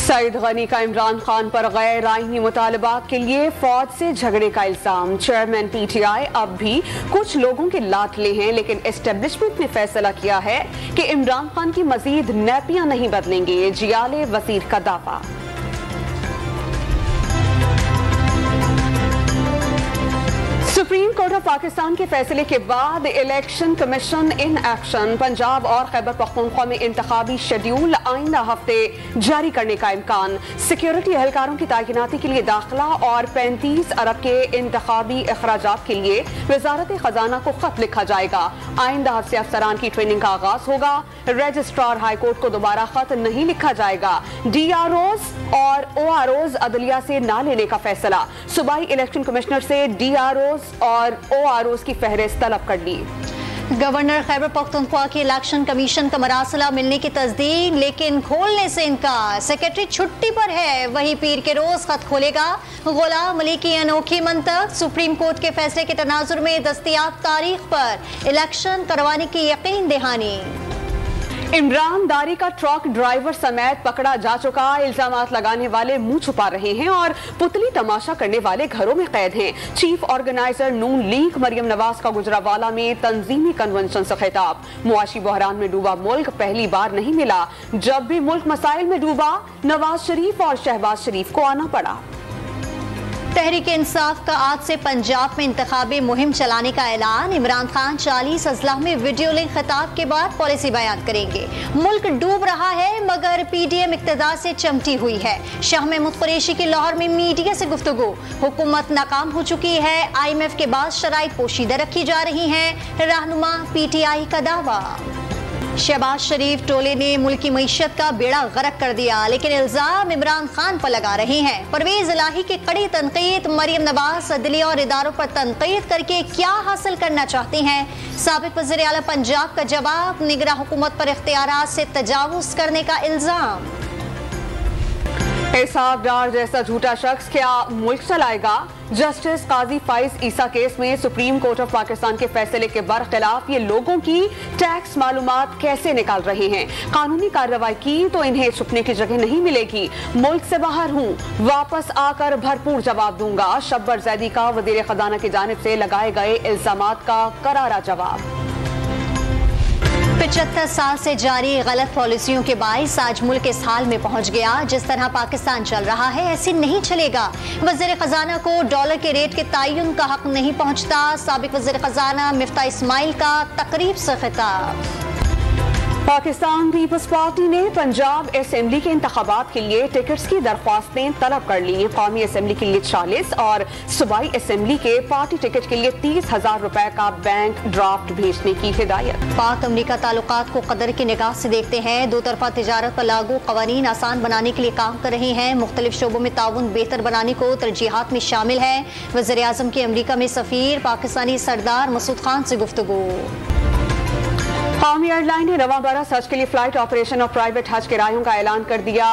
सईद गनी का इमरान खान पर गैर आईनी मुतालबात के लिए फौज से झगड़े का इल्जाम। चेयरमैन पीटीआई अब भी कुछ लोगों के लाटले हैं, लेकिन एस्टेब्लिशमेंट ने फैसला किया है कि इमरान खान की मजीद नैपियां नहीं बदलेंगे। जियाले वजीर का दावा। सुप्रीम कोर्ट ऑफ पाकिस्तान के फैसले के बाद election commission in action. Punjab और खैबर पख्तूनख्वा में इंतखाबी शेड्यूल आइंदा हफ्ते जारी करने का इम्कान। सिक्योरिटी एहलकारों की तैनाती के लिए दाखिला और 35 अरब के इंतखाबी अखराजात के लिए वजारत खजाना को खत लिखा जाएगा। आइंदा हफ्ते अफसरान की ट्रेनिंग का आगाज होगा। रजिस्ट्रार हाईकोर्ट को दोबारा खत नहीं लिखा जाएगा। DROs और OROs अदलिया से ना लेने का फैसला। सूबाई इलेक्शन कमिश्नर से DROs और OROs की फहरिस्त तलब कर ली। गवर्नर खैबर पख्तूनख्वा की इलेक्शन कमीशन का मरासला मिलने की तस्दीक, लेकिन खोलने से इनकार। सेक्रेटरी छुट्टी पर है, वही पीर के रोज खत खोलेगा। गुलाम अली की अनोखी मंतक। सुप्रीम कोर्ट के फैसले के तनाजुर में दस्तयाब तारीख पर इलेक्शन करवाने की यकीन दहानी। इमरान दारी का ट्रक ड्राइवर समेत पकड़ा जा चुका। इल्जामात लगाने वाले मुंह छुपा रहे हैं और पुतली तमाशा करने वाले घरों में कैद हैं। चीफ ऑर्गेनाइजर नून लीग मरियम नवाज का गुजरावाला में तंजीमी कन्वेंशन से खिताब। मुआशी बहरान में डूबा मुल्क पहली बार नहीं मिला। जब भी मुल्क मसाइल में डूबा, नवाज शरीफ और शहबाज शरीफ को आना पड़ा। तहरीक इंसाफ का आज से पंजाब में इंतखाबी मुहिम चलाने का ऐलान। इमरान खान 40 अजला में वीडियो लिंक खिताब के बाद पॉलिसी बयान करेंगे। मुल्क डूब रहा है मगर PDM इक्तदार से चमटी हुई है। शाह महमूद कुरैशी की लाहौर में मीडिया से गुफ्तगू। हुकूमत नाकाम हो चुकी है। IMF के बाद शराइत पोशीदा रखी जा रही हैं। रहनुमा PTI का दावा। शहबाज शरीफ टोले ने मुल्क की मईशत का बेड़ा गर्क कर दिया, लेकिन इल्जाम इमरान खान पर लगा रहे हैं। परवेज इलाही की कड़ी तनकीद। मरियम नवाज अदलिया और इदारों पर तनकीद करके क्या हासिल करना चाहती हैं? साबिक वज़ीर आला पंजाब का जवाब। निगरां हुकूमत पर इख्तियारात से तजावुज करने का इल्जाम। हिसाब डार जैसा झूठा शख्स क्या मुल्क चलाएगा? जस्टिस काजी फाइज ईसा केस में सुप्रीम कोर्ट ऑफ पाकिस्तान के फैसले के बरखिलाफ ये लोगों की टैक्स मालूमात कैसे निकाल रहे हैं? कानूनी कार्रवाई की तो इन्हें छुपने की जगह नहीं मिलेगी। मुल्क से बाहर हूँ, वापस आकर भरपूर जवाब दूंगा। शब्बर जैदी का वजीर खजाना की जानिब से लगाए गए इल्जामात का करारा जवाब। 75 साल से जारी गलत पॉलिसियों के बाइस आज मुल्क इस हाल में पहुंच गया। जिस तरह पाकिस्तान चल रहा है ऐसे नहीं चलेगा। वज़ीर खजाना को डॉलर के रेट के तयन का हक नहीं पहुंचता। साबिक वज़ीर खजाना मिफ्ता इस्माइल का तकरीब से खिताब। पाकिस्तान पीपल्स पार्टी ने पंजाब असेंबली के इंतखाबात के लिए टिकट्स की दरख्वास्तें तलब कर ली। कौमी असेंबली के लिए 40 और सूबाई असेंबली के पार्टी टिकट के लिए 30,000 रुपए का बैंक ड्राफ्ट भेजने की हिदायत। पाक अमरीका ताल्लुकात को कदर की निगाह से देखते हैं। दो तरफा तिजारत पर लागू कवानीन आसान बनाने के लिए काम कर रहे हैं। मुख्तलिफ शोबों में ताउन बेहतर बनाने को तरजीहात में शामिल है। वज़ीर आज़म की अमरीका में सफीर पाकिस्तानी सरदार मसूद खान से गुफ्तगू। कौमी एयरलाइन ने रवां बरस हज के लिए फ्लाइट ऑपरेशन और प्राइवेट हज किरायों का ऐलान कर दिया।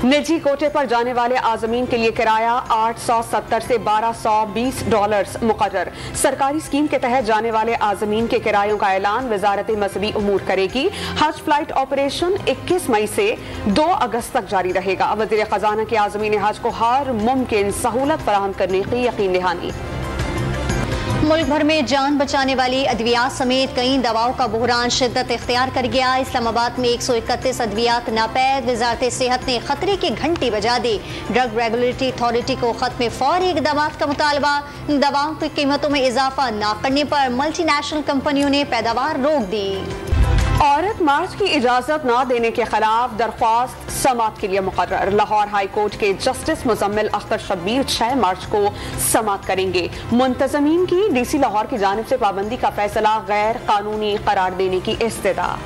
निजी कोटे पर जाने वाले आजमीन के लिए किराया 870 से $1220 मुकर्रर। सरकारी स्कीम के तहत जाने वाले आजमीन के किरायों का ऐलान वजारत मजहबी उमूर करेगी। हज फ्लाइट ऑपरेशन 21 मई से 2 अगस्त तक जारी रहेगा। वजीर खजाना के आजमीन हज को हर मुमकिन सहूलत फराहम करने की यकीन दहानी। मुल्क भर में जान बचाने वाली अद्वियात समेत कई दवाओं का बहरान शिद्दत इख्तियार कर गया। इस्लामाबाद में 131 अद्वियात नापैद। वजारत सेहत ने खतरे की घंटी बजा दी। ड्रग रेगुलेटरी अथॉरिटी को खत्म फौरी इक़दामात का मुतालबा। दवाओं की कीमतों में इजाफा न करने पर मल्टीनेशनल कंपनियों ने पैदावार रोक दी। औरत मार्च की इजाजत न देने के खिलाफ दरख्वास्त समात के लिए मुकर्रर। लाहौर हाई कोर्ट के जस्टिस मुजम्मिल अख्तर शब्बीर 6 मार्च को समात करेंगे। मुंतजमीन की DC लाहौर की जानिब से पाबंदी का फैसला गैर कानूनी करार देने की इस्तदा।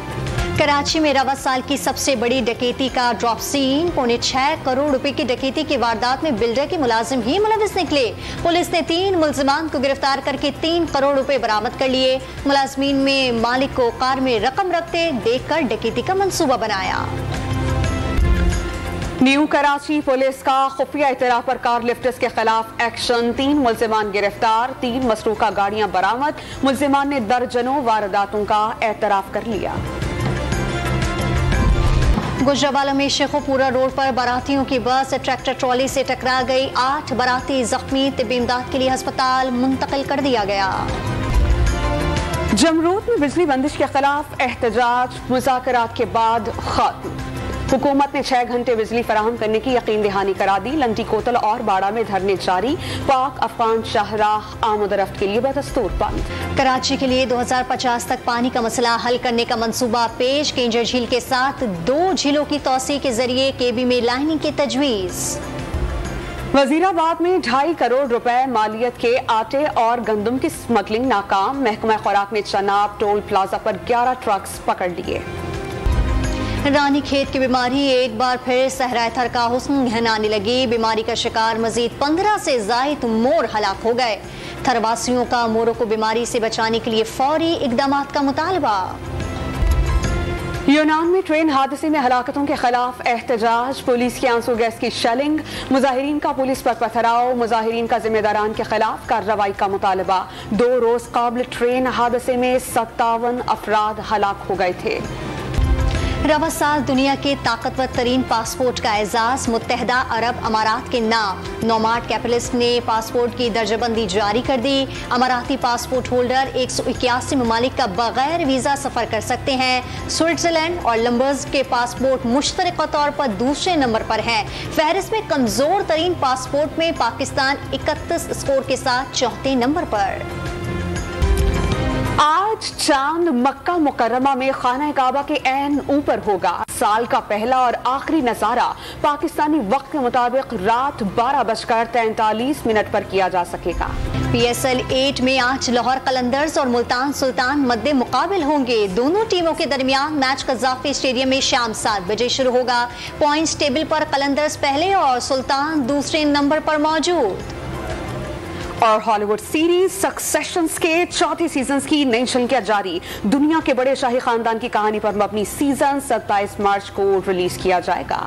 कराची में रवा साल की सबसे बड़ी डकैती का ड्रॉप सीन। 6.25 करोड़ रुपए की डकैती की वारदात में बिल्डर के मुलाजिम ही मुलविस निकले। पुलिस ने 3 मुलजिमान को गिरफ्तार करके 3 करोड़ रुपए बरामद कर लिए। मुलाजिमीन में मालिक को कार में रकम रखते देखकर डकैती का मंसूबा बनाया। न्यू कराची पुलिस का खुफिया इतला पर कार लिफ्टर्स के खिलाफ एक्शन। 3 मुलजिमान गिरफ्तार, 3 मसरूका गाड़ियां बरामद। मुलजिमान ने दर्जनों वारदातों का एतराफ कर लिया। गुजरावाला में शेखोपुरा रोड पर बारातियों की बस ट्रैक्टर ट्रॉली से टकरा गई। 8 बाराती जख्मी, तिब्बी इमदाद के लिए अस्पताल मुंतकिल कर दिया गया। जमरूद में बिजली बंदिश के खिलाफ एहतजाज मुज़ाकरात के बाद खत्म। हुकूमत ने 6 घंटे बिजली फराहम करने की यकीन दहानी करा दी। लंडी कोतल और बाड़ा में धरने जारी। पाक अफगान शाहराह आमदरफ्त के लिए बदस्तूर बंद। कराची के लिए 2050 तक पानी का मसला हल करने का मंसूबा पेश। केंजर झील के साथ 2 झीलों की तौसी के जरिए केबी में लाइनिंग की तजवीज़। वजीराबाद में 2.5 करोड़ रुपए मालियत के आटे और गंदम की स्मगलिंग नाकाम। महकमा खुराक ने चनाब टोल प्लाजा पर 11 ट्रक्स पकड़ लिए। रानी खेत की बीमारी एक बार फिर सहराए थर का हुस्न घनाने लगी। बीमारी का शिकार मजीद 15 से जायद मोर हलाक हो गए। थरवासियों का मोरों को बीमारी से बचाने के लिए फौरी इकदाम का मुतालबा। यूनान में ट्रेन हादसे में हलाकतों के खिलाफ एहतजाज। पुलिस की आंसू गैस की शेलिंग। मुजाहिरीन का पुलिस पर पथराव। मुजाहिरीन का जिम्मेदारान के खिलाफ कार्रवाई का मुतालबा। 2 रोज काबिल ट्रेन हादसे में 57 अफराद हलाक हो गए थे। रवा साल दुनिया के ताकतवर तरीन पासपोर्ट का एजाज मुत्तहदा अरब अमारात के नाम। नोमाड कैपिटलिस्ट ने पासपोर्ट की दर्जाबंदी जारी कर दी। अमाराती पासपोर्ट होल्डर 181 ममालिक का बगैर वीजा सफर कर सकते हैं। स्विट्जरलैंड और लम्बर्स के पासपोर्ट मुश्तरका तौर पर दूसरे नंबर पर हैं। फहरिस्त में कमजोर तरीन पासपोर्ट में पाकिस्तान 31 स्कोर के साथ 4थे नंबर पर। आज चांद मक्का मुकर्रमा में खाना काबा के ऐन ऊपर होगा। साल का पहला और आखिरी नजारा पाकिस्तानी वक्त के मुताबिक रात 12:43 पर किया जा सकेगा। PSL 8 में आज लाहौर कलंदर्स और मुल्तान सुल्तान मद्दे मुकाबिल होंगे। दोनों टीमों के दरमियान मैच कज़ाफी स्टेडियम में शाम 7 बजे शुरू होगा। पॉइंट्स टेबल पर कलंदर्स पहले और सुल्तान दूसरे नंबर पर मौजूद। और हॉलीवुड सीरीज सक्सेशंस के 4थे सीजन की नई श्रृंखला जारी। दुनिया के बड़े शाही खानदान की कहानी पर मबनी सीजन 27 मार्च को रिलीज किया जाएगा।